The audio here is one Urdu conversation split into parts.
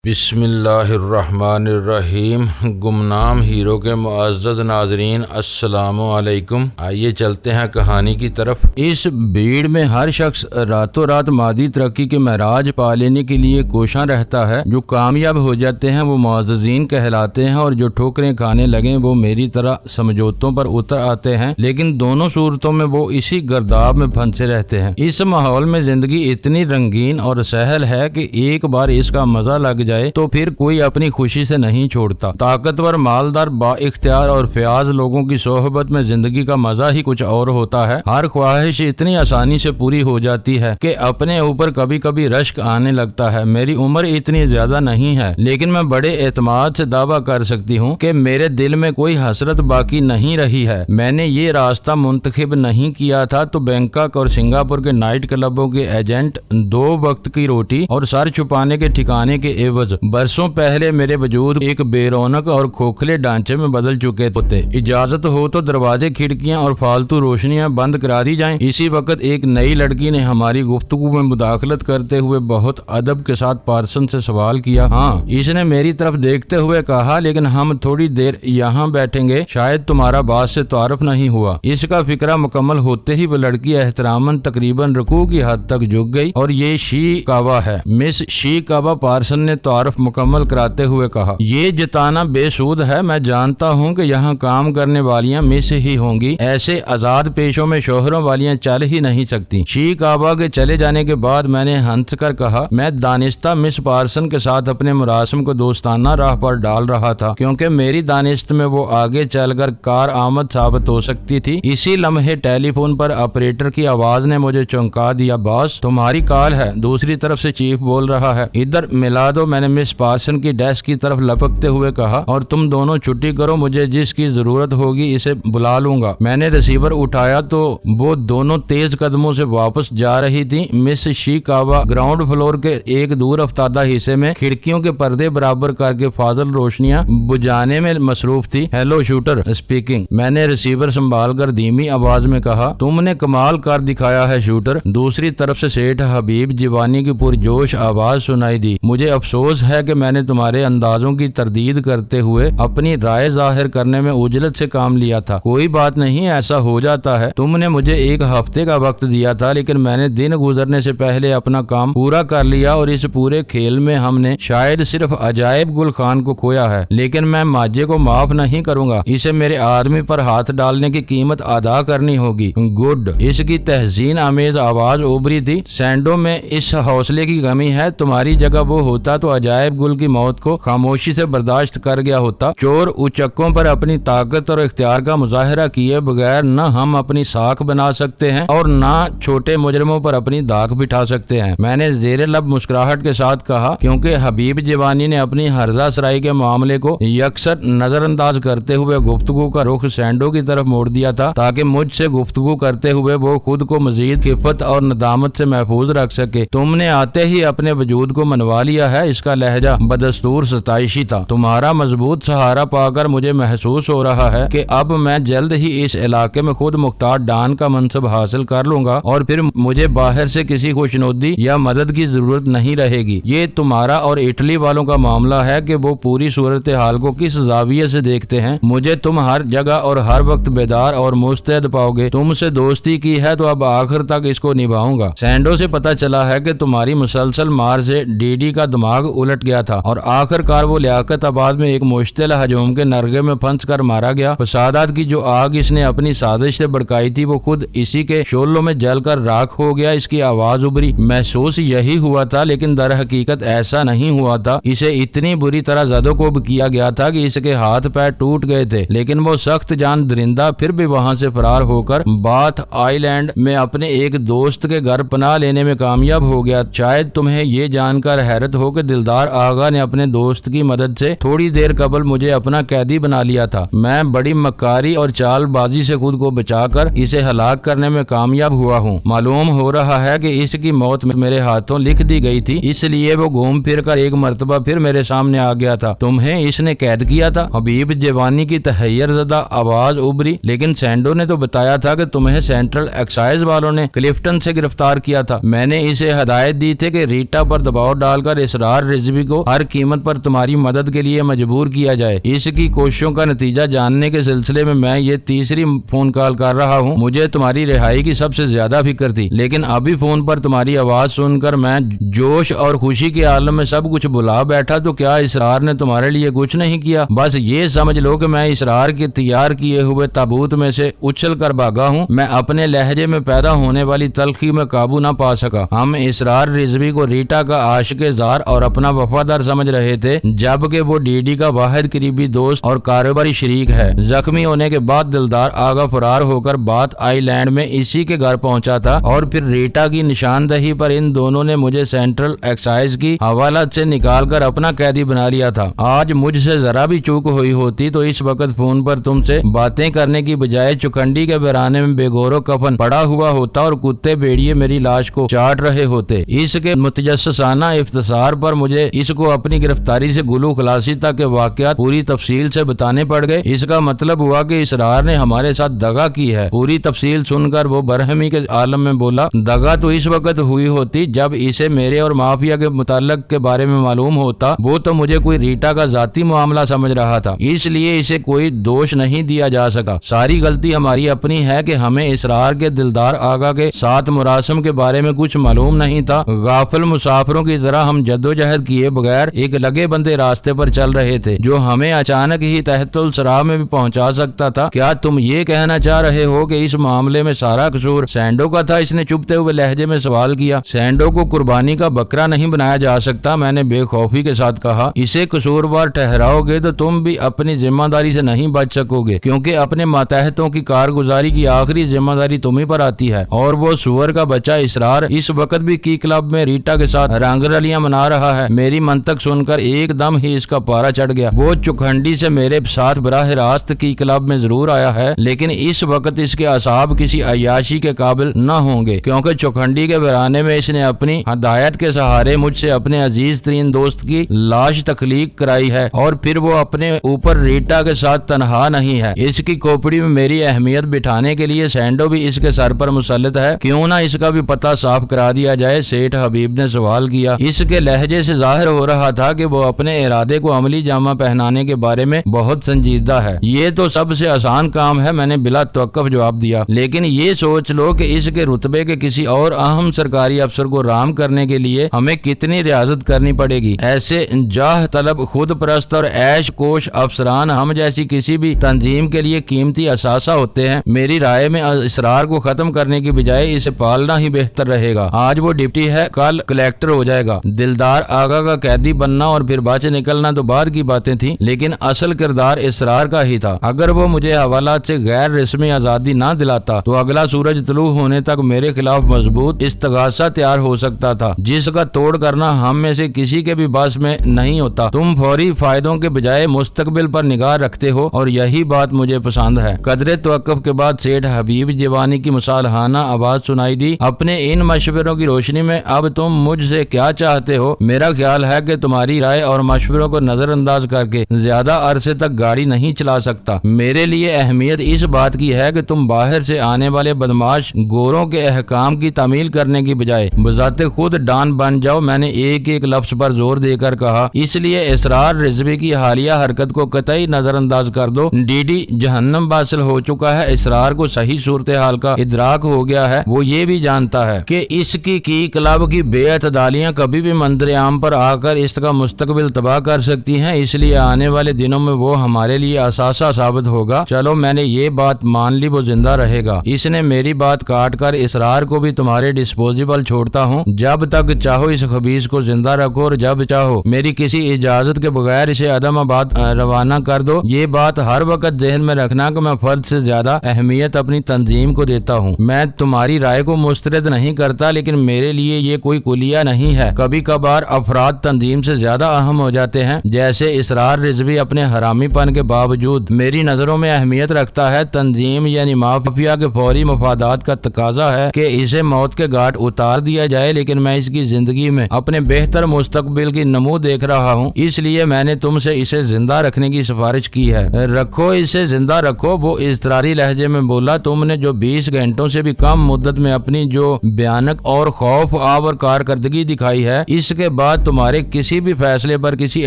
بسم اللہ الرحمن الرحیم۔ گمنام ہیرو کے معزز ناظرین، السلام علیکم۔ آئیے چلتے ہیں کہانی کی طرف۔ اس بھیڑ میں ہر شخص راتوں رات مادی ترقی کے معراج پا لینے کے لیے کوشاں رہتا ہے۔ جو کامیاب ہو جاتے ہیں وہ معززین کہلاتے ہیں، اور جو ٹھوکریں کھانے لگیں وہ میری طرح سمجھوتوں پر اتر آتے ہیں، لیکن دونوں صورتوں میں وہ اسی گرداب میں پھنسے رہتے ہیں۔ اس ماحول میں زندگی اتنی رنگین اور سہل ہے کہ ایک بار اس کا مزہ لگ جائے تو پھر کوئی اپنی خوشی سے نہیں چھوڑتا۔ طاقتور، مالدار، با اختیار اور فیاض لوگوں کی صحبت میں زندگی کا مزہ ہی کچھ اور ہوتا ہے۔ ہر خواہش اتنی آسانی سے پوری ہو جاتی ہے کہ اپنے اوپر کبھی کبھی رشک آنے لگتا ہے۔ میری عمر اتنی زیادہ نہیں ہے، لیکن میں بڑے اعتماد سے دعویٰ کر سکتی ہوں کہ میرے دل میں کوئی حسرت باقی نہیں رہی ہے۔ میں نے یہ راستہ منتخب نہیں کیا تھا تو بینکاک اور سنگاپور کے نائٹ کلبوں کے ایجنٹ 2 وقت کی روٹی اور سر چھپانے کے ٹھکانے کے عوض برسوں پہلے میرے وجود ایک بے رونق اور کھوکھلے ڈھانچے میں بدل چکے ہوتے۔ اجازت ہو تو دروازے، کھڑکیاں اور فالتو روشنیاں بند کرا دی جائیں۔ اسی وقت ایک نئی لڑکی نے ہماری گفتگو میں مداخلت کرتے ہوئے بہت ادب کے ساتھ پارسن سے سوال کیا۔ ہاں، اس نے میری طرف دیکھتے ہوئے کہا، لیکن ہم تھوڑی دیر یہاں بیٹھیں گے، شاید تمہارا بات سے تعارف نہیں ہوا۔ اس کا فکرہ مکمل ہوتے ہی وہ لڑکی احتراماً تقریباً رکوع کی حد تک جھک گئی۔ اور یہ شی کاوا ہے، مس شی کاوا، پارسن نے تعارف مکمل کراتے ہوئے کہا۔ یہ جتانا بے سود ہے، میں جانتا ہوں کہ یہاں کام کرنے والیاں مس ہی ہوں گی، ایسے آزاد پیشوں میں شوہروں والیاں چل ہی نہیں سکتی۔ شی کاوا کے چلے جانے کے بعد میں نے ہنس کر کہا، میں دانستہ مس پارسن کے ساتھ اپنے مراسم کو دوستانہ راہ پر ڈال رہا تھا، کیونکہ میری دانست میں وہ آگے چل کر کار آمد ثابت ہو سکتی تھی۔ اسی لمحے ٹیلی فون پر آپریٹر کی آواز نے مجھے چونکا دیا۔ باس، تمہاری کال ہے، دوسری طرف سے چیف بول رہا ہے، ادھر ملا دو۔ میں نے مس پارسن کی ڈیسک کی طرف لپکتے ہوئے کہا، اور تم دونوں چھٹی کرو، مجھے جس کی ضرورت ہوگی اسے بلا لوں گا۔ میں نے ریسیور اٹھایا تو وہ دونوں تیز قدموں سے واپس جا رہی تھی۔ مس شی کاوا گراؤنڈ فلور کے ایک دور افتادہ حصے میں کھڑکیوں کے پردے برابر کر کے فاضل روشنیاں بجھانے میں مصروف تھی۔ ہیلو شوٹر اسپیکنگ، میں نے ریسیور سنبھال کر دھیمی آواز میں کہا۔ تم نے کمال کر دکھایا ہے شوٹر، دوسری طرف سے سیٹھ حبیب جیوانی کی پرجوش آواز سنائی دی۔ مجھے افسوس ہے کہ میں نے تمہارے اندازوں کی تردید کرتے ہوئے اپنی رائے ظاہر کرنے میں عجلت سے کام لیا تھا۔ کوئی بات نہیں، ایسا ہو جاتا ہے۔ تم نے مجھے 1 ہفتے کا وقت دیا تھا، لیکن میں نے دن گزرنے سے پہلے اپنا کام پورا کر لیا، اور اس پورے کھیل میں ہم نے شاید صرف عجائب گل خان کو کھویا ہے، لیکن میں ماجے کو معاف نہیں کروں گا۔ اسے میرے آدمی پر ہاتھ ڈالنے کی قیمت ادا کرنی ہوگی۔ گڈ، اس کی تحسین آمیز آواز ابھری تھی۔ سینڈو میں اس حوصلے کی کمی ہے، تمہاری جگہ وہ ہوتا تو عجائب گل کی موت کو خاموشی سے برداشت کر گیا ہوتا۔ چور اچکوں پر اپنی طاقت اور اختیار کا مظاہرہ کیے بغیر نہ ہم اپنی ساکھ بنا سکتے ہیں اور نہ چھوٹے مجرموں پر اپنی داغ بٹھا سکتے ہیں، میں نے زیر لب مسکراہٹ کے ساتھ کہا، کیونکہ حبیب جیوانی نے اپنی ہرزہ سرائی کے معاملے کو یکسر نظر انداز کرتے ہوئے گفتگو کا رخ سینڈو کی طرف موڑ دیا تھا، تاکہ مجھ سے گفتگو کرتے ہوئے وہ خود کو مزید خفت اور ندامت سے محفوظ رکھ سکے۔ تم نے آتے ہی اپنے وجود کو منوا لیا ہے۔ اس کا لہجہ بدستور ستائشی تھا۔ تمہارا مضبوط سہارا پا کر مجھے محسوس ہو رہا ہے کہ اب میں جلد ہی اس علاقے میں خود مختار ڈان کا منصب حاصل کر لوں گا، اور پھر مجھے باہر سے کسی خوشنودی یا مدد کی ضرورت نہیں رہے گی۔ یہ تمہارا اور اٹلی والوں کا معاملہ ہے کہ وہ پوری صورتحال کو کس زاویے سے دیکھتے ہیں۔ مجھے تم ہر جگہ اور ہر وقت بیدار اور مستعد پاؤ گے۔ تم سے دوستی کی ہے تو اب آخر تک اس کو نبھاؤں گا۔ سینڈو سے پتہ چلا ہے کہ تمہاری مسلسل مار سے ڈی ڈی کا دماغ الٹ گیا تھا، اور آخر کار وہ لیاقت آباد میں ایک مشتعل ہجوم کے نرغے میں پھنس کر مارا گیا۔ فسادات کی جو آگ اس نے اپنی سازش سے بڑکائی تھی، وہ خود اسی کے شعلوں میں جل کر راکھ ہو گیا۔ اس کی آواز ابھری، محسوس یہی ہوا تھا، لیکن در حقیقت ایسا نہیں ہوا تھا۔ اسے اتنی بری طرح زدوکوب کیا گیا تھا کہ اس کے ہاتھ پیر ٹوٹ گئے تھے، لیکن وہ سخت جان درندہ پھر بھی وہاں سے فرار ہو کر باتھ آئی لینڈ میں اپنے ایک دوست کے گھر پناہ لینے میں کامیاب ہو گیا۔ شاید تمہیں یہ جان کر حیرت ہو کہ دلدار آغا نے اپنے دوست کی مدد سے تھوڑی دیر قبل مجھے اپنا قیدی بنا لیا تھا۔ میں بڑی مکاری اور چال بازی سے خود کو بچا کر اسے ہلاک کرنے میں کامیاب ہوا ہوں۔ معلوم ہو رہا ہے کہ اس کی موت میرے ہاتھوں لکھ دی گئی تھی، اس لیے وہ گھوم پھر کر ایک مرتبہ پھر میرے سامنے آ گیا تھا۔ تمہیں اس نے قید کیا تھا؟ حبیب جیوانی کی تحیر زدہ آواز ابھری، لیکن سینڈو نے تو بتایا تھا کہ تمہیں سینٹرل ایکسائز والوں نے کلفٹن سے گرفتار کیا تھا۔ میں نے اسے ہدایت دی تھی کہ ریٹا پر دباؤ ڈال کر اسرار رضوی کو ہر قیمت پر تمہاری مدد کے لیے مجبور کیا جائے۔ اس کی کوششوں کا نتیجہ جاننے کے سلسلے میں یہ تیسری فون کال کر رہا ہوں۔ مجھے تمہاری رہائی کی سب سے زیادہ فکر تھی، لیکن ابھی فون پر تمہاری آواز سن کر میں جوش اور خوشی کے عالم میں سب کچھ بھلا بیٹھا۔ تو کیا اسرار نے تمہارے لیے کچھ نہیں کیا؟ بس یہ سمجھ لو کہ میں اسرار کے تیار کیے ہوئے تابوت میں سے اچھل کر بھاگا ہوں۔ میں اپنے لہجے میں پیدا ہونے والی تلخی میں قابو نہ پا سکا۔ ہم اسرار رضوی کو ریٹا کا عاشق زار اور اپنا وفادار سمجھ رہے تھے، جبکہ وہ ڈی ڈی کا واحد قریبی دوست اور کاروباری شریک ہے۔ زخمی ہونے کے بعد دلدار آگا فرار ہو کر بات آئی لینڈ میں اسی کے گھر پہنچا تھا، اور پھر ریٹا کی نشاندہی پر ان دونوں نے مجھے سینٹرل ایکسائز کی حوالت سے نکال کر اپنا قیدی بنا لیا تھا۔ آج مجھ سے ذرا بھی چوک ہوئی ہوتی تو اس وقت فون پر تم سے باتیں کرنے کی بجائے چکنڈی کے ویرانے میں بے گور و کفن پڑا ہوا ہوتا اور کتے بھیڑیے میری لاش کو چاٹ رہے ہوتے۔ اس کے متجسسانہ اختصار پر مجھے اس کو اپنی گرفتاری سے گلو خلاصی تک کے واقعات پوری تفصیل سے بتانے پڑ گئے۔ اس کا مطلب ہوا کہ اسرار نے ہمارے ساتھ دغا کی ہے۔ پوری تفصیل سن کر وہ برہمی کے عالم میں بولا، دغا تو اس وقت ہوئی ہوتی جب اسے میرے اور مافیا کے متعلق کے بارے میں معلوم ہوتا۔ وہ تو مجھے کوئی ریٹا کا ذاتی معاملہ سمجھ رہا تھا، اس لیے اسے کوئی دوش نہیں دیا جا سکا۔ ساری غلطی ہماری اپنی ہے کہ ہمیں اسرار کے دلدار آغا کے ساتھ مراسم کے بارے میں کچھ معلوم نہیں تھا۔ غافل مسافروں کی طرح ہم جدوجہد کیے بغیر ایک لگے بندے راستے پر چل رہے تھے جو ہمیں اچانک ہی تحت السرا میں بھی پہنچا سکتا تھا۔ کیا تم یہ کہنا چاہ رہے ہو کہ اس معاملے میں سارا قصور سینڈو کا تھا؟ اس نے چپتے ہوئے لہجے میں سوال کیا۔ سینڈو کو قربانی کا بکرا نہیں بنایا جا سکتا، میں نے بے خوفی کے ساتھ کہا۔ اسے قصوروار ٹھہراؤ گے تو تم بھی اپنی ذمہ داری سے نہیں بچ سکو گے، کیونکہ اپنے ماتحتوں کی کارگزاری کی آخری ذمہ داری تمہیں پر آتی ہے۔ اور وہ سور کا بچہ اسرار اس وقت بھی کی کلب میں ریٹا کے ساتھ رنگ رلیاں منا رہا ہے۔ میری منطق سن کر ایک دم ہی اس کا پارا چڑھ گیا۔ وہ چکھنڈی سے میرے ساتھ براہ راست کی کلب میں ضرور آیا ہے، لیکن اس وقت اس کے اعصاب کسی عیاشی کے قابل نہ ہوں گے، کیونکہ چکھنڈی کے ویرانے میں اس نے اپنی ہدایت کے سہارے مجھ سے اپنے عزیز ترین دوست کی لاش تخلیق کرائی ہے، اور پھر وہ اپنے اوپر ریٹا کے ساتھ تنہا نہیں ہے۔ اس کی کھوپڑی میں میری اہمیت بٹھانے کے لیے سینڈو بھی اس کے سر پر مسلط ہے، کیوں نہ اس کا بھی پتہ صاف کرا دیا جائے؟ سیٹھ حبیب نے سوال کیا۔ اس کے لہجے سے ظاہر ہو رہا تھا کہ وہ اپنے ارادے کو عملی جامہ پہنانے کے بارے میں بہت سنجیدہ ہے۔ یہ تو سب سے آسان کام ہے، میں نے بلا توقف جواب دیا، لیکن یہ سوچ لو کہ اس کے رتبے کے کسی اور اہم سرکاری افسر کو رام کرنے کے لیے ہمیں کتنی ریاضت کرنی پڑے گی۔ ایسے جاہ طلب، خود پرست اور عیش کوش افسران ہم جیسی کسی بھی تنظیم کے لیے قیمتی اثاثہ ہوتے ہیں۔ میری رائے میں اسرار کو ختم کرنے کی بجائے اسے پالنا ہی بہتر رہے گا۔ آج وہ ڈپٹی ہے، کل کلیکٹر ہو جائے گا۔ دلدار آغا کا قیدی بننا اور پھر بچ نکلنا تو بعد کی باتیں تھیں، لیکن اصل کردار اسرار کا ہی تھا۔ اگر وہ مجھے حوالات سے غیر رسمی آزادی نہ دلاتا تو اگلا سورج طلوع ہونے تک میرے خلاف مضبوط استغاثہ تیار ہو سکتا تھا، جس کا توڑ کرنا ہم میں سے کسی کے بھی بس میں نہیں ہوتا۔ تم فوری فائدوں کے بجائے مستقبل پر نگاہ رکھتے ہو، اور یہی بات مجھے پسند ہے۔ قدرے توقف کے بعد سیٹھ حبیب جوانی کی مصالحانہ آواز سنائی دی۔ اپنے ان مشوروں کی روشنی میں اب تم مجھ سے کیا چاہتے ہو؟ میرا خیال ہے کہ تمہاری رائے اور مشوروں کو نظر انداز کر کے زیادہ عرصے تک گاڑی نہیں چلا سکتا۔ میرے لیے اہمیت اس بات کی ہے کہ تم باہر سے آنے والے بدماش گوروں کے احکام کی تعمیل کرنے کی بجائے بذات خود ڈان بن جاؤ۔ میں نے ایک ایک لفظ پر زور دے کر کہا۔ اس لیے اسرار رضوی کی حالیہ حرکت کو قطعی نظر انداز کر دو۔ ڈی ڈی جہنم باصل ہو چکا ہے۔ اسرار کو صحیح صورتحال کا ادراک ہو گیا ہے۔ وہ یہ بھی جانتا ہے کہ اس کی کلب کی بے اعتدالیاں کبھی بھی منظر عام پر آ کر اس کا مستقبل تباہ کر سکتی ہیں، اس لیے آنے والے دنوں میں وہ ہمارے لیے اثاثہ ثابت ہوگا۔ چلو میں نے یہ بات مان لی، وہ زندہ رہے گا۔ اس نے میری بات کاٹ کر اسرار کو بھی تمہارے ڈسپوزیبل چھوڑتا ہوں۔ جب تک چاہو اس خبیث کو زندہ رکھو، اور جب چاہو میری کسی اجازت کے بغیر اسے عدم آباد روانہ کر دو۔ یہ بات ہر وقت ذہن میں رکھنا کہ میں فرد سے زیادہ اہمیت اپنی تنظیم کو دیتا ہوں۔ میں تمہاری رائے کو مسترد نہیں کرتا، لیکن میرے لیے یہ کوئی کلیہ نہیں ہے۔ کبھی کبھار افراد تنظیم سے زیادہ اہم ہو جاتے ہیں، جیسے اسرار رضوی اپنے حرامی پن کے باوجود میری نظروں میں اہمیت رکھتا ہے۔ تنظیم یعنی مافیا کے فوری مفادات کا تقاضا ہے کہ اسے موت کے گھاٹ اتار دیا جائے، لیکن میں اس کی زندگی میں اپنے بہتر مستقبل کی نمو دیکھ رہا ہوں، اس لیے میں نے تم سے اسے زندہ رکھنے کی سفارش کی ہے۔ رکھو اسے زندہ رکھو، وہ اضطراری لہجے میں بولا۔ تم نے جو 20 گھنٹوں سے بھی کم مدت میں اپنی جو بیانک اور خوف آور کارکردگی دکھائی ہے، اس کے بعد تمہارے کسی بھی فیصلے پر کسی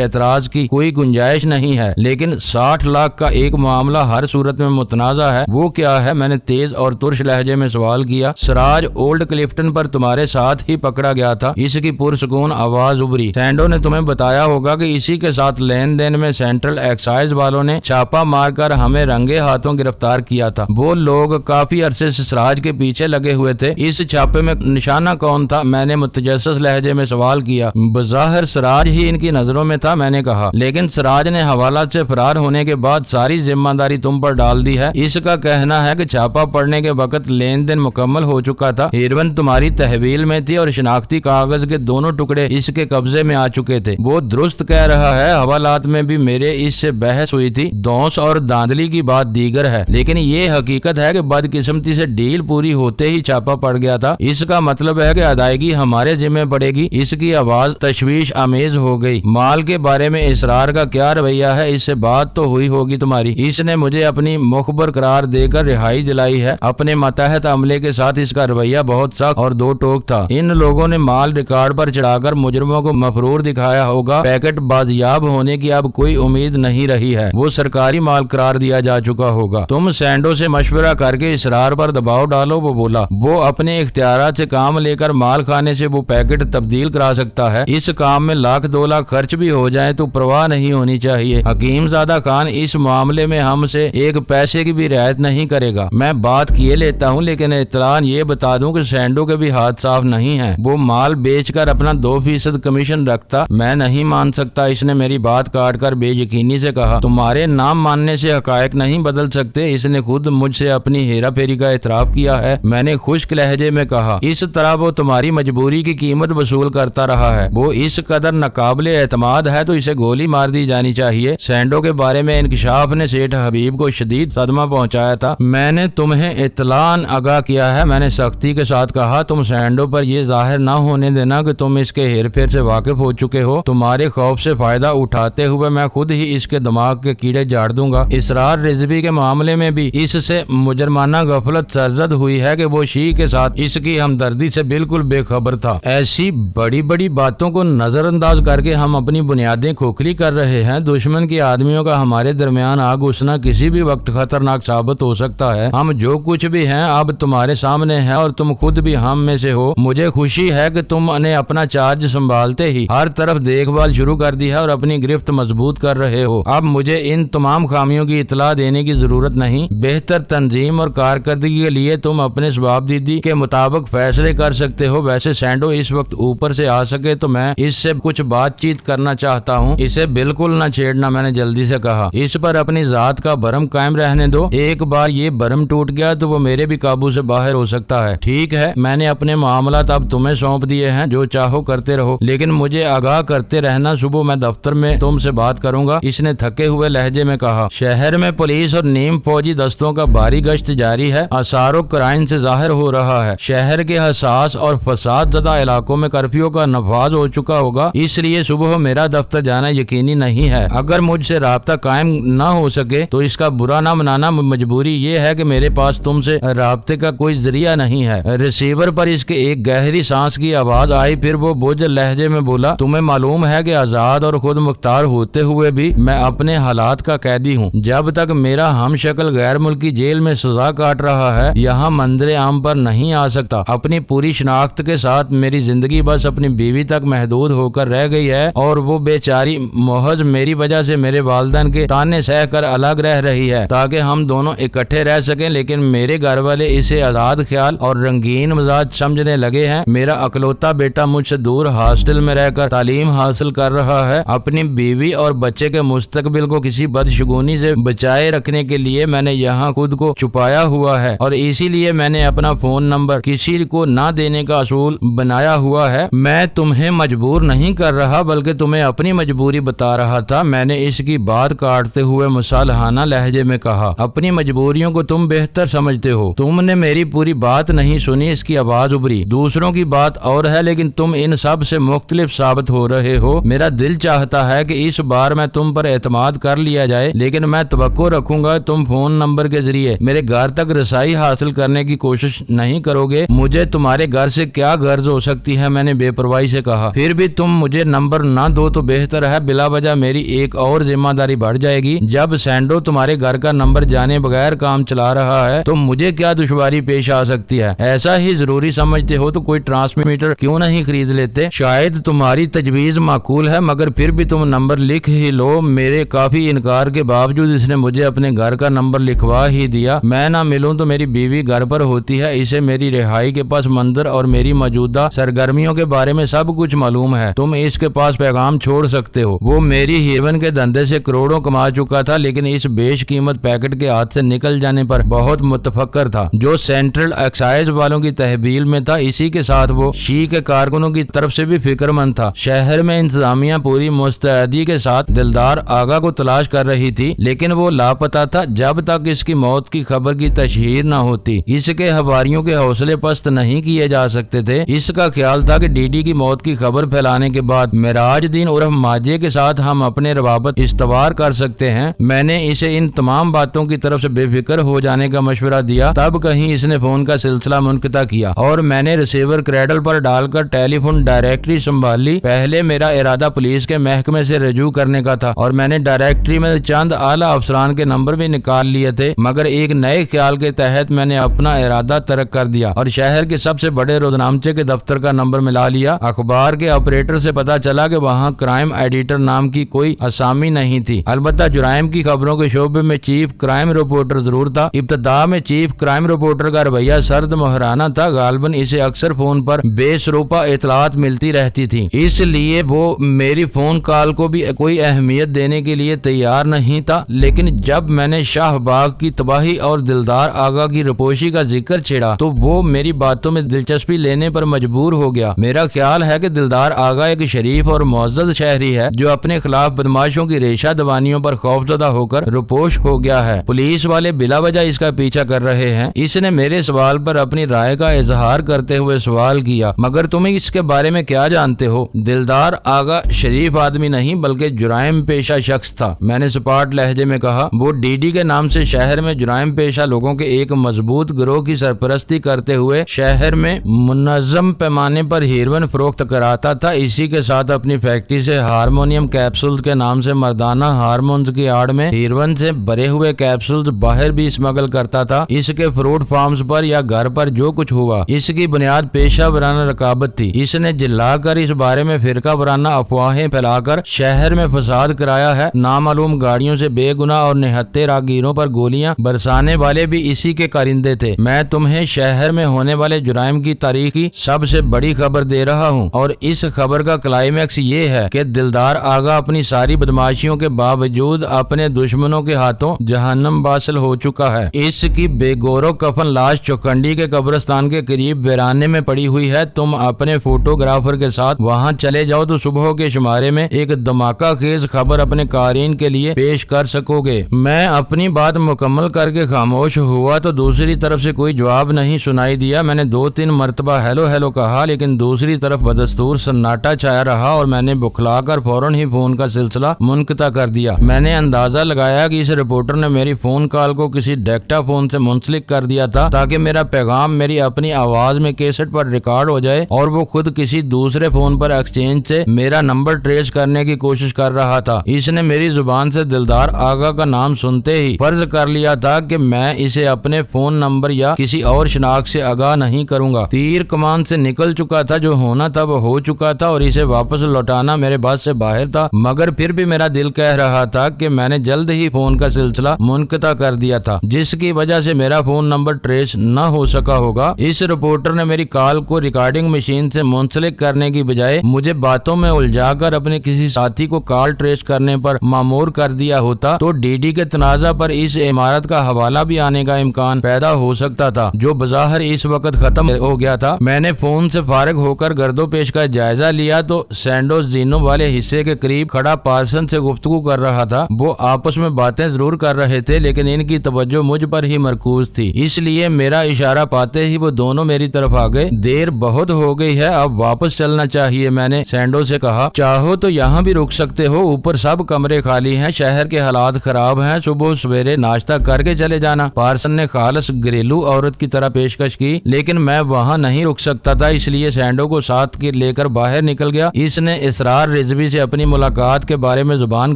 اعتراض کی کوئی گنجائش نہیں ہے، لیکن 60 لاکھ کا ایک معاملہ ہر صورت میں متنازع ہے، وہ کیا ہے؟ میں نے تیز اور ترش لہجے میں سوال کیا۔ سراج اولڈ کلفٹن پر تمہارے ساتھ ہی پکڑا گیا تھا، اس کی پرسکون آواز ابری۔ سینڈو نے تمہیں بتایا ہوگا کہ اسی کے ساتھ لین دین میں سینٹرل ایکسائز والوں نے چھاپا مار کر ہمیں رنگے ہاتھوں گرفتار کیا تھا۔ وہ لوگ کافی عرصے سے سراج کے پیچھے لگے ہوئے تھے، اس چھاپے میں نشانہ کون تھا؟ میں نے متجسس لہجے میں سوال کیا۔ بظاہر سراج ہی ان کی نظروں میں تھا، میں نے کہا، لیکن سراج نے حوالات سے فرار ہونے کے بعد ساری ذمہ داری تم پر ڈال دی ہے۔ اس کا کہنا ہے کہ چھاپا پڑنے کے وقت لین دین مکمل ہو چکا تھا، ہیروین تمہاری تحویل میں تھی اور شناختی کاغذ کے دونوں ٹکڑے اس کے قبضے میں آ چکے تھے۔ وہ درست کہہ رہا ہے، حوالات میں بھی میرے اس سے بحث ہوئی تھی، دونس اور داندلی کی بات دیگر ہے، لیکن یہ حقیقت ہے کہ بدقسمتی سے ڈیل پوری ہوتے ہی چھاپا پڑ گیا تھا۔ اس کا مطلب ہے کہ ادائیگی ہمارے ذمہ پڑے گی۔ اس کی آواز تشویش آمیز ہو گئی۔ مال کے بارے میں اسرار کا کیا رویہ ہے؟ اس سے بات تو ہوئی ہوگی تمہاری۔ اس نے مجھے اپنی مخبر قرار دے کر رہائی دلائی ہے۔ اپنے ماتحت عملے کے ساتھ اس کا رویہ بہت سخت اور دو ٹوک تھا۔ ان لوگوں نے مال ریکارڈ پر چڑھا کر مجرموں کو مفرور دکھایا ہوگا۔ پیکٹ بازیاب ہونے کی اب کوئی امید نہیں رہی ہے، وہ سرکاری مال قرار دیا جا چکا ہوگا۔ تم سینڈو سے مشورہ کر کے اسرار پر دباؤ ڈالو، وہ بولا۔ وہ اپنے اختیارات سے کام لے کر مال خانے سے وہ پیکٹ تبدیل کرا سکتا ہے۔ اس کام میں 1,00,000 2,00,000 خرچ بھی ہو جائے تو پرواہ نہیں ہونی چاہیے۔ حکیم زادہ خان اس معاملے میں ہم سے ایک پیسے کی بھی رعایت نہیں کرے گا۔ میں بات کیے لیتا ہوں، لیکن اطلاعاً یہ بتا دوں کہ سینڈو کے بھی ہاتھ صاف نہیں ہیں۔ وہ مال بیچ کر اپنا 2% کمیشن رکھتا۔ میں نہیں مان سکتا، اس نے میری بات کاٹ کر بے یقینی سے کہا۔ تمہارے نام ماننے سے حقائق نہیں بدل سکتے۔ اس نے خود مجھ سے اپنی ہیرا پھیری کا اعتراف کیا ہے، میں نے خشک لہجے میں کہا۔ اس طرح وہ تمہاری مجبوری کی قیمت وصول کرتا رہا ہے۔ وہ اس قدر ناقابل اعتماد ہے تو اسے گولی مار دی جانی چاہیے۔ سینڈو کے بارے میں انکشاف نے سیٹھ حبیب کو شدید صدمہ پہنچایا تھا۔ میں نے تمہیں اطلاعاً آگاہ کیا ہے، میں نے سختی کے ساتھ کہا۔ تم سینڈو پر یہ ظاہر نہ ہونے دینا کہ تم اس کے ہیر پھیر سے واقف ہو چکے ہو۔ تمہارے خوف سے فائدہ اٹھاتے ہوئے میں خود ہی اس کے دماغ کے کیڑے جاڑ دوں گا۔ اسرار رضوی کے معاملے میں بھی اس سے مجرمانہ غفلت سرزد ہوئی ہے کہ وہ شیع کے ساتھ اس کی ہمدردی سے بالکل بے خبر تھا۔ ایسی بڑی بڑی باتوں کو نظر انداز کر کے ہم اپنی بنیادیں کھوکھلی کر رہے ہیں۔ دشمن کی آدمیوں کا ہمارے درمیان آ گھسنا کسی بھی وقت خطرناک ثابت ہو سکتا ہے۔ ہم جو کچھ بھی ہیں اب تمہارے سامنے ہیں اور تم خود بھی ہم میں سے ہو۔ مجھے خوشی ہے کہ تم نے اپنا چارج سنبھالتے ہی ہر طرف دیکھ بھال شروع کر دی ہے اور اپنی گرفت مضبوط کر رہے ہو۔ اب مجھے ان تمام خامیوں کی اطلاع دینے کی ضرورت نہیں۔ بہتر تنظیم اور کارکردگی کے لیے تم اپنے ثواب دیدی کے مطابق فیصلے کر سکتے ہو۔ ویسے سینڈو اس وقت اوپر سے آ سکے تو میں اس سے کچھ بات چیت کرنا چاہتا ہوں۔ اسے بالکل نہ چھیڑنا، میں نے جلدی سے کہا۔ اس پر اپنی ذات کا بھرم قائم رہنے دو۔ ایک بار یہ بھرم ٹوٹ گیا تو وہ میرے بھی قابو سے باہر ہو سکتا ہے۔ ٹھیک ہے، میں نے اپنے معاملات اب تمہیں سونپ دیے ہیں، جو چاہو کرتے رہو، لیکن مجھے آگاہ کرتے رہنا۔ صبح میں دفتر میں تم سے بات کروں گا، اس نے تھکے ہوئے لہجے میں کہا۔ شہر میں پولیس اور نیم فوجی دستوں کا بھاری گشت جاری ہے۔ آثار و قرائن سے ظاہر ہو رہا ہے شہر کے حساس اور فساد زدہ علاقوں میں کرفیو کا نفاذ ہو چکا ہوگا، اس لیے صبح میرا دفتر جانا یقینی نہیں ہے۔ اگر مجھ سے رابطہ قائم نہ ہو سکے تو اس کا برا نہ منانا۔ مجبوری یہ ہے کہ میرے پاس تم سے رابطے کا کوئی ذریعہ نہیں ہے۔ ریسیور پر اس کے ایک گہری سانس کی آواز آئی، پھر وہ بوجھ لہجے میں بولا، تمہیں معلوم ہے کہ آزاد اور خود مختار ہوتے ہوئے بھی میں اپنے حالات کا قیدی ہوں۔ جب تک میرا ہم شکل غیر ملکی جیل میں سزا کاٹ رہا ہے، یہاں منظر عام پر نہیں آ سکتا۔ اپنی پوری شناخت کے ساتھ میری زندگی بس اپنی بیوی تک محدود ہو کر رہ گئی ہے اور وہ بیچاری محض میری وجہ سے میرے والدین کے تانے سہ کر الگ رہ رہی ہے تاکہ ہم دونوں اکٹھے رہ سکیں، لیکن میرے گھر والے اسے آزاد خیال اور رنگین مزاج سمجھنے لگے ہیں۔ میرا اکلوتا بیٹا مجھ سے دور ہاسٹل میں رہ کر تعلیم حاصل کر رہا ہے۔ اپنی بیوی اور بچے کے مستقبل کو کسی بدشگونی سے بچائے رکھنے کے لیے میں نے یہاں خود کو چھپایا ہوا ہے اور اسی لیے میں نے اپنا فون نمبر کسی کو نہ دینے کا اصول بنایا ہوا ہے۔ میں تمہیں مجبور نہیں کر رہا بلکہ تمہیں اپنی مجبوری بتا رہا تھا، میں نے اس کی بات کاٹتے ہوئے مصالحانہ لہجے میں کہا۔ اپنی مجبوریوں کو تم بہتر سمجھتے ہو، تم نے میری پوری بات نہیں سنی، اس کی آواز ابری۔ دوسروں کی بات اور ہے لیکن تم ان سب سے مختلف ثابت ہو رہے ہو۔ میرا دل چاہتا ہے کہ اس بار میں تم پر اعتماد کر لیا جائے، لیکن میں توقع رکھوں گا تم فون نمبر کے ذریعے میرے گھر تک رسائی حاصل کرنے کی کوشش نہیں کرو گے۔ مجھے تمہارے گھر سے کیا غرض ہو سکتی ہے، میں نے بے پرواہی سے کہا۔ پھر بھی تم مجھے نمبر نہ دو تو بہتر ہے، بلا وجہ میری ایک اور ذمہ داری بڑھ جائے گی۔ جب سینڈو تمہارے گھر کا نمبر جانے بغیر کام چلا رہا ہے تو مجھے کیا دشواری پیش آ سکتی ہے؟ ایسا ہی ضروری سمجھتے ہو تو کوئی ٹرانسمیٹر کیوں نہیں خرید لیتے؟ شاید تمہاری تجویز معقول ہے، مگر پھر بھی تم نمبر لکھ ہی لو۔ میرے کافی انکار کے باوجود اس نے مجھے اپنے گھر کا نمبر لکھوا ہی دیا۔ میں نہ ملوں تو میری بیوی گھر پر ہوتی ہے، اسے میری رہائی کے پس منظر اور میری موجودہ سرگرمیوں کے بارے میں سب کچھ معلوم ہے۔ تم اس کے پاس پیغام چھوڑ سکتے ہو۔ وہ میری ہیروین کے دھندے سے کروڑوں کما چکا تھا، لیکن اس بیش قیمت پیکٹ کے ہاتھ سے نکل جانے پر بہت متفکر تھا، جو سینٹرل ایکسائز والوں کی تحویل میں تھا۔ اسی کے ساتھ وہ شی کے کارکنوں کی طرف سے بھی فکر مند تھا۔ شہر میں انتظامیہ پوری مستعدی کے ساتھ دلدار آغا کو تلاش کر رہی تھی، لیکن وہ لاپتہ تھا جب تک اس کی موت کی خبر کی تشہیر نہ ہوتی۔ اس کے حواریوں کے حوصلے پست نہیں کیے جا سکتے تھے۔ اس کا خیال تھا کہ ڈی ڈی کی موت کی خبر پھیلانے کے بعد معراج دین عرف ماجے کے ساتھ ہم اپنے روابط استوار کر سکتے ہیں۔ میں نے اسے ان تمام باتوں کی طرف سے بے فکر ہو جانے کا مشورہ دیا، تب کہیں اس نے فون کا سلسلہ منقطع کیا اور میں نے ریسیور کریڈل پر ڈال کر ٹیلی فون ڈائریکٹری سنبھال لی۔ پہلے میرا ارادہ پولیس کے محکمے سے رجوع کرنے کا تھا اور میں نے ڈائریکٹری میں چند اعلی افسران کے نمبر بھی نکال لیے تھے، مگر ایک نئے خیال کے تحت میں نے اپنا ارادہ ترک کر دیا اور شہر کے سب سے بڑے روزنامچے کے دفتر کا نمبر ملا لیا۔ اخبار کے آپریٹر سے پتا چلا کہ وہاں کرائم ایڈیٹر نام کی کوئی اسامی نہیں تھی، البتہ جرائم کی خبروں کے شعبے میں چیف کرائم رپورٹر ضرور تھا۔ ابتدا میں چیف کرائم رپورٹر کا رویہ سرد مہرانہ تھا، غالباً اسے اکثر فون پر بے سروپا اطلاعات ملتی رہتی تھی، اس لیے وہ میری فون کال کو بھی کوئی اہمیت دینے کے لیے تیار نہیں تھا۔ لیکن جب میں نے شاہ باغ کی تباہی اور دلدار آغا کی رپوشی کا ذکر چھیڑا تو وہ میری باتوں میں دلچسپی لینے پر مجبور ہو گیا۔ میرا خیال ہے کہ دلدار آغا ایک شریف اور معزز شہری ہے جو اپنے خلاف بدماشوں کی ریشہ دوانیوں پر خوفزدہ ہو کر روپوش ہو گیا ہے۔ پولیس والے بلا وجہ اس کا پیچھا کر رہے ہیں۔ اس نے میرے سوال پر اپنی رائے کا اظہار کرتے ہوئے سوال کیا، مگر تم اس کے بارے میں کیا جانتے ہو؟ دلدار آغا شریف آدمی نہیں بلکہ جرائم پیشہ شخص تھا، میں نے سپاٹ لہجے میں کہا۔ وہ ڈی ڈی کے نام سے شہر میں جرائم پیشہ لوگوں کے ایک مضبوط گروہ کی سرپرستی کرتے ہوئے شہر میں منظم پیمانے پر ہیروین فروخت کراتا تھا۔ اسی کے ساتھ اپنی فیکٹری سے ہارمونیم کیپسولز کے نام سے مردانہ ہارمونز کی آڑ میں ہیروین سے بھرے ہوئے کیپسولز باہر بھی اسمگل کرتا تھا۔ اس کے فروٹ فارمز پر یا گھر پر جو کچھ ہوا اس کی بنیاد پیشہ ورانہ رقابت تھی۔ اس نے جلا کر اس بارے میں فرقہ ورانہ افواہیں پھیلا کر شہر میں فساد کرایا ہے۔ نامعلوم گاڑیوں سے بے گناہ اور نہتے راگیروں پر گولیاں برسانے والے بھی اسی کے کارندے تھے۔ میں تمہیں شہر میں ہونے والے جرائم کی تاریخ کی سب سے بڑی خبر دے رہا ہوں، اور اس خبر کا کلائمیکس یہ ہے کہ دلدار آغا اپنی ساری بدماشیوں کے باوجود اپنے دشمنوں کے ہاتھوں جہنم واصل ہو چکا ہے۔ اس کی بے گورو کفن لاش چوکنڈی کے قبرستان کے قریب ویرانے میں پڑی ہوئی ہے۔ تم اپنے فوٹوگرافر کے ساتھ وہاں چلے جاؤ تو صبح کے شمارے میں ایک دھماکہ خیز خبر اپنے قارئین کے لیے پیش کر سکو گے۔ میں اپنی بات مکمل کر کے خاموش ہوا تو دوسری طرف سے کوئی جواب نہیں سنائی دیا۔ میں نے 2-3 مرتبہ ہیلو ہیلو کہا، لیکن دوسری طرف بدستور سناٹا چھایا رہا اور میں نے بکھلا کر فوراً ہی فون کا سلسلہ منقطع کر دیا۔ میں نے اندازہ لگایا کہ اس رپورٹر نے میری فون کال کو کسی ڈیکٹا فون سے منسلک کر دیا تھا تاکہ میرا پیغام میری اپنی آواز میں کیسٹ پر ریکارڈ ہو جائے، اور وہ خود کسی دوسرے فون پر ایکسچینج سے میرا نمبر ٹریس کرنے کی کوشش کر رہا تھا۔ اس نے میری زبان سے دلدار آغا کا نام سنتے ہی فرض کر لیا تھا کہ میں اسے اپنے فون نمبر یا کسی اور شناخت سے آگاہ نہیں کروں گا۔ تیر کمان سے نکل چکا تھا، جو ہونا تھا وہ ہو چکا تھا اور اسے واپس لوٹانا میرے بس سے باہر تھا، مگر پھر بھی میرا دل کہہ رہا تھا کہ میں نے جلد ہی فون کا سلسلہ منقطع کر دیا تھا، جس کی وجہ سے میرا فون نمبر ٹریس نہ ہو سکا ہوگا۔ اس رپورٹر نے میری کال کو ریکارڈنگ مشین سے منسلک کرنے کی بجائے مجھے باتوں میں الجھا کر اپنے کسی ساتھی کو کال ٹریس کرنے پر مامور کر دیا ہوتا تو ڈی ڈی کے تنازع پر اس عمارت کا حوالہ بھی آنے کا امکان پیدا ہو سکتا تھا، جو بظاہر اس وقت ختم ہو گیا تھا۔ میں نے فون سے فارغ ہو کر گرد و پیش کا جائزہ لیا تو سینڈوز زینو والے حصے کے قریب کھڑا پارسن سے گفتگو کر رہا تھا۔ وہ آپس میں باتیں ضرور کر رہے تھے، لیکن ان کی توجہ مجھ پر ہی مرکوز تھی، اس لیے میرا اشارہ پاتے ہی وہ دونوں میری طرف آ گئے۔ دیر بہت ہو گئی ہے، اب واپس چلنا چاہیے، میں نے سینڈو سے کہا۔ چاہو تو یہاں بھی رک سکتے ہو، اوپر سب کمرے خالی ہیں، شہر کے حالات خراب ہیں، صبح سویرے ناشتہ کر کے چلے جانا۔ پارسن نے خالص گھریلو عورت کی طرح پیشکش کی، لیکن میں وہاں نہیں رک سکتا تھا، اس لیے سینڈو کو ساتھ لے کر باہر نکل گیا۔ اس نے اسرار رضوی سے اپنی ملاقات کے بارے میں زبان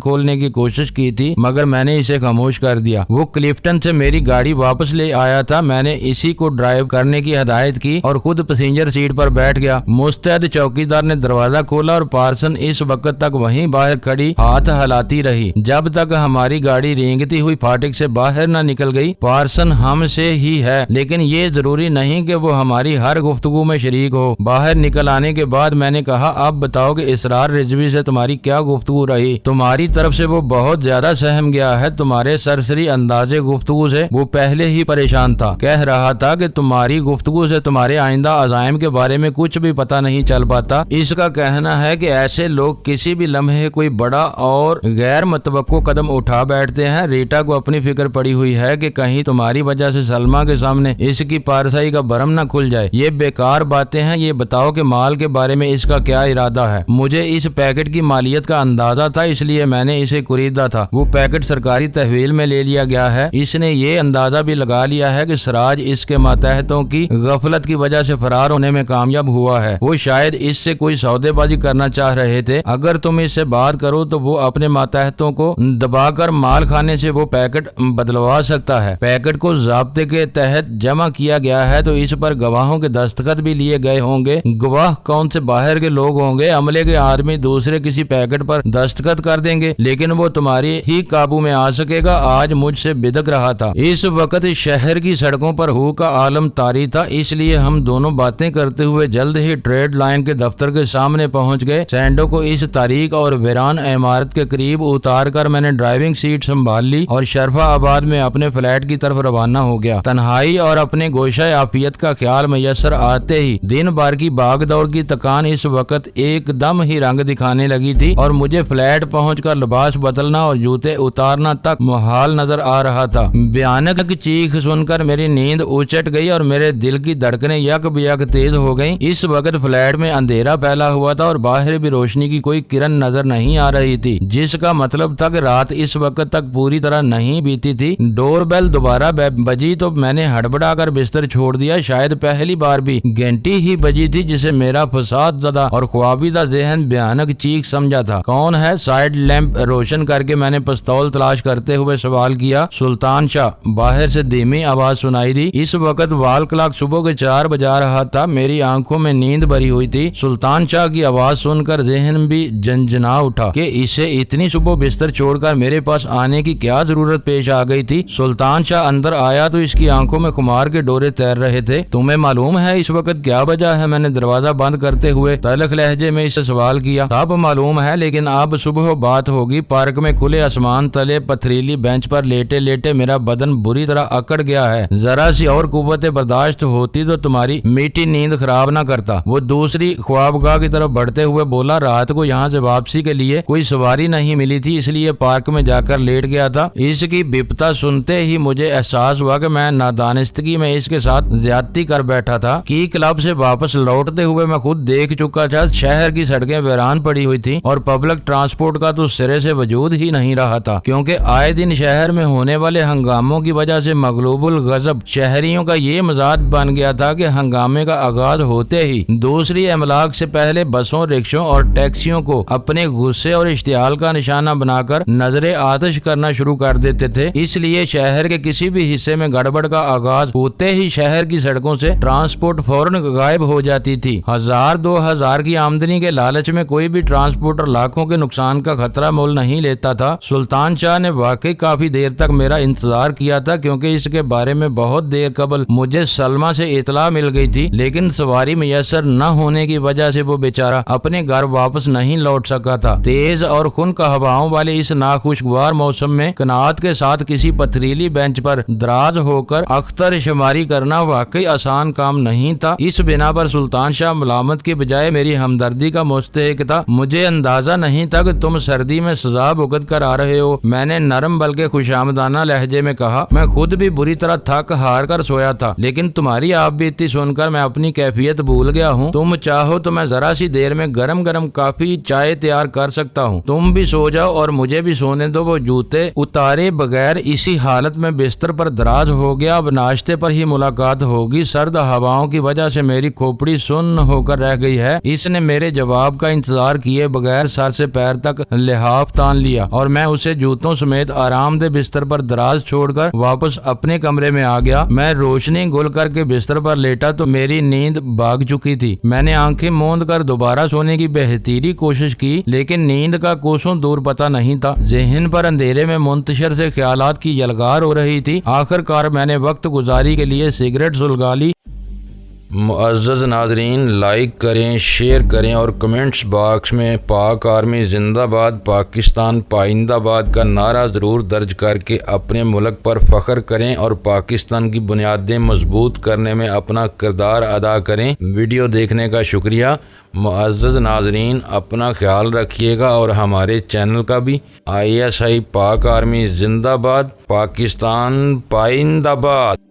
کھولنے کی کوشش کی تھی، مگر میں نے اسے خاموش کر دیا۔ وہ کلفٹن سے میری گاڑی واپس لے آیا تھا، میں نے اسی کو ڈرائیو کرنے کی ہدایت کی اور خود پیسنجر سیٹ پر بیٹھ گیا۔ مستعد چوکیدار نے دروازہ کھولا اور پارسن اس وقت تک وہیں باہر کھڑی ہاتھ ہلاتی رہی جب تک ہماری گاڑی رینگتی ہوئی فاٹک سے باہر نہ نکل گئی۔ پارسن ہم سے ہی ہے، لیکن یہ ضروری نہیں کہ وہ ہماری ہر گفتگو میں شریک ہو۔ باہر نکل آنے کے بعد میں نے کہا، اب بتاؤ کہ اسرار رضوی سے تمہاری کیا گفتگو رہی؟ تمہاری طرف سے وہ بہت زیادہ سہم گیا ہے۔ تمہارے سرسری انداز گفتگو سے وہ پہلے ہی پریشان تھا، کہہ رہا تھا کہ تمہاری گفتگو سے تمہارے آئندہ عزائم کے بارے میں کچھ بھی پتہ نہیں چل پاتا۔ اس کا کہنا ہے کہ ایسے لوگ کسی بھی لمحے کوئی بڑا اور غیر متوقع قدم اٹھا بیٹھتے ہیں۔ ریٹا کو اپنی فکر پڑی ہوئی ہے کہ کہیں تمہاری وجہ سے سلمہ کے سامنے اس کی پارسائی کا برم نہ کھل جائے۔ یہ بیکار باتیں ہیں۔ یہ بتاؤ کہ مال کے بارے میں اس کا کیا ارادہ ہے؟ مجھے اس پیکٹ کی مالیت کا اندازہ تھا، اس لیے میں نے اسے خریدا تھا۔ وہ پیکٹ سرکاری تحویل میں لے لیا گیا ہے۔ اس نے یہ اندازہ بھی لگا لیا ہے کہ سراج اس کے ماتحتوں کی غفلت کی وجہ سے فرار ہونے میں کامیاب ہوا ہے۔ وہ شاید اس سے کوئی سودے بازی کرنا چاہ رہے تھے۔ اگر تم اس سے بات کرو تو وہ اپنے ماتحتوں کو دبا کر مال خانے سے وہ پیکٹ بدلوا سکتا ہے۔ پیکٹ کو ضابطے کے تحت جمع کیا گیا ہے تو اس پر گواہوں کے دستخط بھی لیے گئے ہوں گے۔ گواہ کون سے باہر کے لوگ ہوں گے؟ عملے کے آدمی دوسرے کسی پیکٹ پر دستخط کر دیں گے، لیکن وہ تمہاری ہی قابو میں آ سکے گا۔ آج مجھ سے بدک رہا تھا۔ اس وقت شہر کی سڑکوں پر ہو کا عالم طاری تھا، اس لیے ہم دونوں باتیں کرتے ہوئے جلد ہی ٹریڈ لائن کے دفتر کے سامنے پہنچ گئے۔ سینڈو کو اس تاریک اور ویران عمارت کے قریب اتار کر میں نے ڈرائیونگ سیٹ سنبھال لی اور شرفا آباد میں اپنے فلیٹ کی طرف روانہ ہو گیا۔ تنہائی اور اپنے گوشہ عافیت کا خیال میسر آتے ہی دن بھر کی بھاگ دوڑ کی تکان اس وقت ایک دم ہی رنگ دکھانے لگی تھی اور مجھے فلیٹ پہنچ کر لباس بدلنا اور جوتے اتارنا تک محال نظر آ رہا تھا۔ بھیانک چیخ سن کر میری نیند اچٹ گئی اور میرے دل کی دھڑکنیں یک بیک تیز ہو گئیں۔ اس وقت فلیٹ میں اندھیرا پھیلا ہوا تھا اور باہر بھی روشنی کی کوئی کرن نظر نہیں آ رہی تھی، جس کا مطلب تھا کہ رات اس وقت تک پوری طرح نہیں بیتی تھی۔ ڈور بیل دوبارہ بجی تو میں نے ہڑبڑا کر بستر چھوڑ دیا۔ شاید پہلی بار بھی گھنٹی ہی بجی تھی جسے میرا فساد زدہ اور خوابیدہ ذہن بھیانک چیخ سمجھا تھا۔ کون ہے؟ سائیڈ لیمپ روشن کر کے میں نے پستول تلاش کرتے ہوئے سوال کیا۔ سلطان شاہ، باہر سے دھیمی آواز سنائی دی۔ اس وقت وال کلاک صبح کے 4 بجا رہا تھا۔ میری آنکھوں میں نیند بھری ہوئی تھی۔ سلطان شاہ کی آواز سن کر ذہن بھی جنجنا اٹھا کہ اسے اتنی صبح بستر چھوڑ کر میرے پاس آنے کی کیا ضرورت پیش آ گئی تھی۔ سلطان شاہ اندر آیا تو اس کی آنکھوں میں خمار کے ڈورے تیر رہے تھے۔ تمہیں معلوم ہے اس وقت کیا بجا ہے؟ میں نے دروازہ بند کرتے ہوئے تلخ لہجے میں اسے سوال کیا۔ سب معلوم ہے، لیکن اب صبح بات ہوگی۔ پارک میں کھلے آسمان تلے پتھریلی بینچ پر لیٹے لیٹے میرا بدن بری طرح اکڑ گیا ہے۔ ذرا سی اور قوت برداشت ہوتی تو تمہاری میٹھی نیند خراب نہ کرتا۔ وہ دوسری خوابگاہ کی طرف بڑھتے ہوئے بولا، رات کو یہاں سے واپسی کے لیے کوئی سواری نہیں ملی تھی، اس لیے پارک میں جا کر لیٹ گیا تھا۔ اس کی بپتا سنتے ہی مجھے احساس ہوا کہ میں نادانستگی میں اس کے ساتھ زیادتی کر بیٹھا تھا۔ کی کلب سے واپس لوٹتے ہوئے میں خود دیکھ چکا تھا شہر کی سڑکیں ویران پڑی ہوئی تھی اور پبلک ٹرانسپورٹ کا تو سرے سے وجود ہی نہیں رہا تھا، کیونکہ آئے دن شہر میں ہونے والے ہنگاموں کی وجہ سے مغلوب الغضب شہریوں کا یہ مزاج بن گیا تھا کہ ہنگامے کا آغاز ہوتے ہی دوسری املاک سے پہلے بسوں، رکشوں اور ٹیکسیوں کو اپنے غصے اور اشتعال کا نشانہ بنا کر نظر آتش کرنا شروع کر دیتے تھے۔ اس لیے شہر کے کسی بھی حصے میں گڑبڑ کا آغاز ہوتے ہی شہر کی سڑکوں سے ٹرانسپورٹ فوراً غائب ہو جاتی تھی۔ 1000-2000 کی آمدنی کے لالچ میں کوئی بھی ٹرانسپورٹر لاکھوں کے نقصان کا خطرہ مول نہیں لیتا تھا۔ سلطان شاہ نے واقعی کافی دیر تک میرا انتظار کیا تھا، کیونکہ اس کے بارے میں بہت دیر قبل مجھے سلمہ سے اطلاع مل گئی تھی، لیکن سواری میسر نہ ہونے کی وجہ سے وہ بیچارہ اپنے گھر واپس نہیں لوٹ سکا تھا۔ تیز اور خنک ہواؤں والے اس ناخوشگوار موسم میں قناعت کے ساتھ کسی پتھریلی بینچ پر دراز ہو کر اختر شماری کرنا واقعی آسان کام نہیں تھا۔ اس بنا پر سلطان شاہ ملامت کے بجائے میری ہمدردی کا مستحق تھا۔ مجھے اندازہ نہیں تھا کہ تم سردی میں سزا بھگت کر آ رہے ہو، میں نے نرم بلکہ خوشامدانہ لہجے میں کہا۔ میں خود بھی بری طرح تھک ہار کر سویا تھا، لیکن تمہاری آپ بیتی سن کر میں اپنی کیفیت بھول گیا ہوں۔ تم چاہو تو میں ذرا سی دیر میں گرم گرم کافی چائے تیار کر سکتا ہوں۔ تم بھی سو جاؤ اور مجھے بھی سونے دو۔ وہ جوتے اتارے بغیر اسی حالت میں بستر پر دراز ہو گیا۔ اب ناشتے پر ہی ملاقات ہوگی۔ سرد ہواؤں کی وجہ سے میری کھوپڑی سن ہو کر رہ گئی رہی ہے؟ اس نے میرے جواب کا انتظار کیے بغیر سر سے پیر تک لحاف تان لیا اور میں اسے جوتوں سمیت آرام دہ بستر پر دراز چھوڑ کر واپس اپنے کمرے میں آ گیا۔ میں روشنی گل کر کے بستر پر لیٹا تو میری نیند بھاگ چکی تھی۔ میں نے آنکھیں موند کر دوبارہ سونے کی بہتری کوشش کی، لیکن نیند کا کوسوں دور پتہ نہیں تھا۔ ذہن پر اندھیرے میں منتشر سے خیالات کی یلغار ہو رہی تھی۔ آخر کار میں نے وقت گزاری کے لیے سگریٹ سلگا لی۔ معزز ناظرین، لائک کریں، شیئر کریں اور کمنٹس باکس میں پاک آرمی زندہ باد، پاکستان پائندہ باد کا نعرہ ضرور درج کر کے اپنے ملک پر فخر کریں اور پاکستان کی بنیادیں مضبوط کرنے میں اپنا کردار ادا کریں۔ ویڈیو دیکھنے کا شکریہ۔ معزز ناظرین، اپنا خیال رکھیے گا اور ہمارے چینل کا بھی۔ ISI پاک آرمی زندہ باد، پاکستان پائندہ باد۔